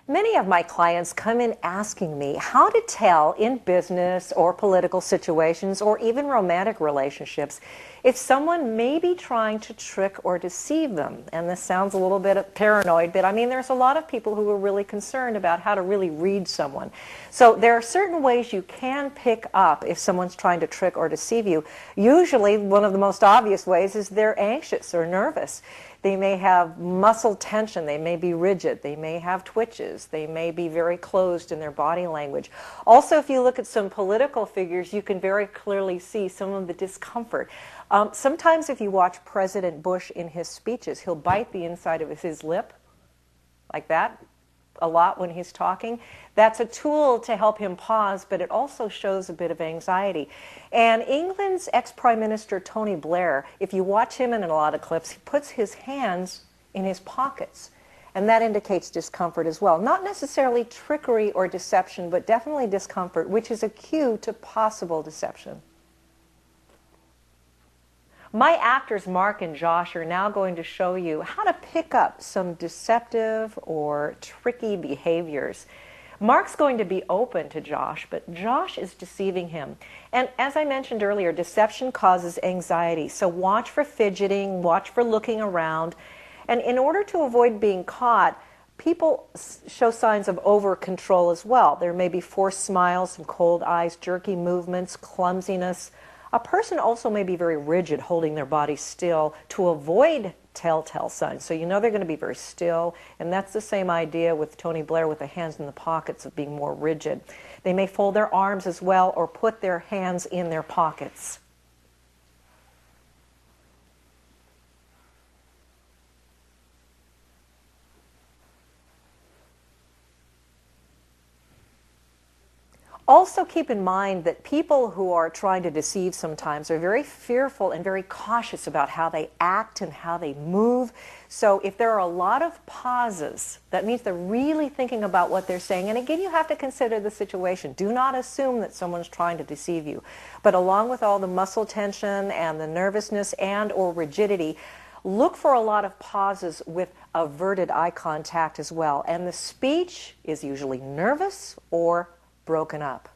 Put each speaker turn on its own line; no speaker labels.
Many of my clients come in asking me how to tell in business or political situations or even romantic relationships if someone may be trying to trick or deceive them. And this sounds a little bit paranoid, but I mean there's a lot of people who are really concerned about how to really read someone. So there are certain ways you can pick up if someone's trying to trick or deceive you. Usually one of the most obvious ways is they're anxious or nervous. They may have muscle tension, they may be rigid, they may have twitches, they may be very closed in their body language. Also, if you look at some political figures, you can very clearly see some of the discomfort. Sometimes if you watch President Bush in his speeches, he'll bite the inside of his lip, like that, a lot when he's talking. That's a tool to help him pause, but it also shows a bit of anxiety. And England's ex-Prime Minister Tony Blair, if you watch him in a lot of clips, he puts his hands in his pockets. And that indicates discomfort as well. Not necessarily trickery or deception, but definitely discomfort, which is a cue to possible deception. My actors Mark and Josh are now going to show you how to pick up some deceptive or tricky behaviors. Mark's going to be open to Josh, but Josh is deceiving him. And as I mentioned earlier, deception causes anxiety. So watch for fidgeting, watch for looking around. And in order to avoid being caught, people show signs of over-control as well. There may be forced smiles, some cold eyes, jerky movements, clumsiness. A person also may be very rigid, holding their body still to avoid telltale signs. So you know they're going to be very still, and that's the same idea with Tony Blair with the hands in the pockets of being more rigid. They may fold their arms as well or put their hands in their pockets. Also keep in mind that people who are trying to deceive sometimes are very fearful and very cautious about how they act and how they move. So if there are a lot of pauses, that means they're really thinking about what they're saying. And again, you have to consider the situation. Do not assume that someone's trying to deceive you. But along with all the muscle tension and the nervousness and or rigidity, look for a lot of pauses with averted eye contact as well. And the speech is usually nervous or broken up.